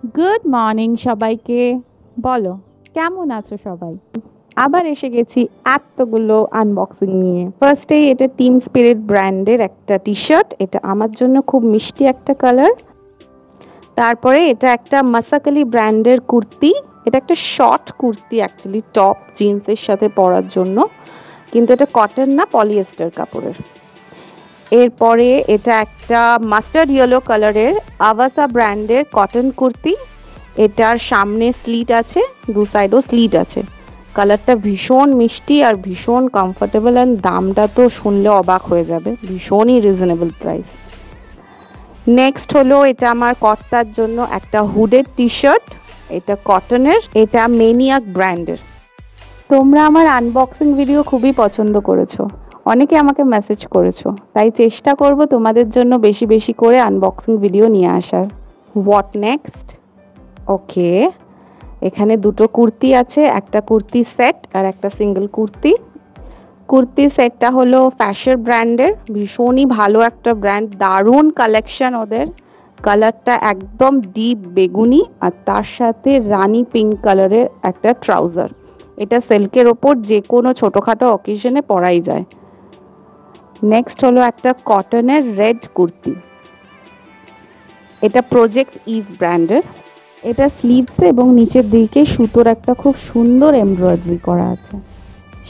Good morning সবাইকে। বলো, কেমন আছো সবাই? আবার এসে গেছি এতগুলো আনবক্সিং নিয়ে। ফার্স্টেই এটা টিম স্পিরিট ব্র্যান্ডের একটা টি শার্ট, এটা আমার জন্য খুব মিষ্টি একটা কালার। তারপরে এটা একটা মাসাকালি ব্র্যান্ডের কুর্তি, এটা একটা শর্ট কুর্তি, অ্যাকচুয়ালি টপ জিন্সের সাথে পরার জন্য, কিন্তু এটা কটন না, পলিয়েস্টার কাপড়ের। এরপরে এটা একটা মাস্টার্ড ইয়েলো কালারের আভাসা ব্র্যান্ডের কটন কুর্তি, এটার সামনে স্লিট আছে, দু সাইডও স্লিট আছে। কালারটা ভীষণ মিষ্টি আর ভীষণ কমফোর্টেবল, অ্যান্ড দামটা তো শুনলে অবাক হয়ে যাবে, ভীষণই রিজনেবল প্রাইস। নেক্সট হলো এটা আমার কর্তার জন্য একটা হুডেড টি শার্ট, এটা কটনের, এটা মেনিয়াক ব্র্যান্ডের। তোমরা আমার আনবক্সিং ভিডিও খুবই পছন্দ করেছো, অনেকে আমাকে মেসেজ করেছো, তাই চেষ্টা করব তোমাদের জন্য বেশি বেশি করে আনবক্সিং ভিডিও নিয়ে আসার। What next? ওকে, এখানে দুটো কুর্তি আছে, একটা কুর্তি সেট আর একটা সিঙ্গেল কুর্তি। কুর্তি সেটটা হলো ফ্যাশন ব্র্যান্ডের, ভীষণই ভালো একটা ব্র্যান্ড, দারুণ কালেকশন ওদের। কালারটা একদম ডিপ বেগুনি আর তার সাথে রানি পিঙ্ক কালারের একটা ট্রাউজার। এটা সিল্কের ওপর যে কোনো ছোটোখাটো অকেশনে পরাই যায়। নেক্সট হলো একটা কটনের রেড কুর্তি, এটা প্রজেক্ট ইভ ব্র্যান্ডের। এটা স্লিভসে এবং নিচের দিকে সুতোর একটা খুব সুন্দর এমব্রয়ডারি করা আছে।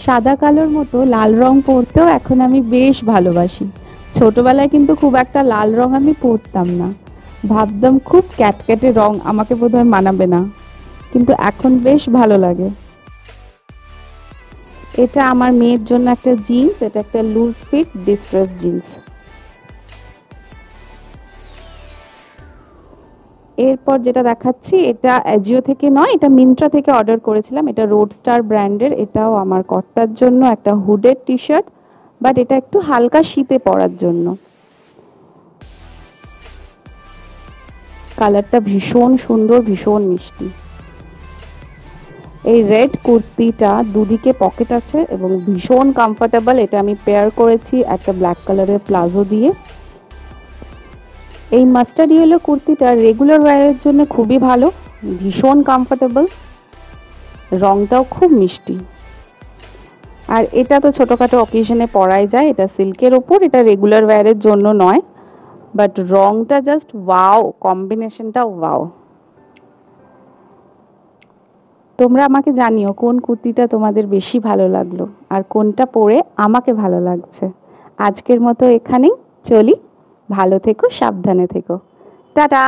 সাদা কালোর মতো লাল রং পরতেও এখন আমি বেশ ভালোবাসি। ছোটবেলায় কিন্তু খুব একটা লাল রং আমি পরতাম না, ভাবতাম খুব ক্যাটক্যাটে রং, আমাকে বোধহয় মানাবে না, কিন্তু এখন বেশ ভালো লাগে। এটা আমার মেয়ের জন্য একটা জিন্স, এটা একটা লুজ ফিট ডিস্ট্রেস জিন্স। এরপর যেটা দেখাচ্ছি এটা অ্যাজিও থেকে নয়, এটা মিন্ত্রা থেকে অর্ডার করেছিলাম, এটা রোডস্টার ব্র্যান্ডের, এটাও আমার কর্তার জন্য একটা হুডেড টি শার্ট, বাট এটা একটু হালকা শীতে পরার জন্য। কালারটা ভীষণ সুন্দর, ভীষণ মিষ্টি। এই রেড কুর্তিটা দুদিকে পকেট আছে এবং ভীষণ কমফোর্টেবল, এটা আমি পেয়ার করেছি একটা ব্ল্যাক কালারের প্লাজো দিয়ে। এই মাস্টার্ড ইয়েলো কুর্তিটা রেগুলার ওয়্যারের জন্য খুবই ভালো, ভীষণ কমফোর্টেবল, রংটাও খুব মিষ্টি। আর এটা তো ছোটোখাটো অকেশনে পরাই যায়, এটা সিল্কের ওপর, এটা রেগুলার ওয়্যারের জন্য নয়, বাট রংটা জাস্ট ওয়াও, কম্বিনেশনটা ওয়াও। তোমরা আমাকে জানিও কোন কুর্তিটা তোমাদের বেশি ভালো লাগলো আর কোনটা পরে আমাকে ভালো লাগছে। আজকের মতো এখানেই চলি, ভালো থেকো, সাবধানে থেকো, টাটা।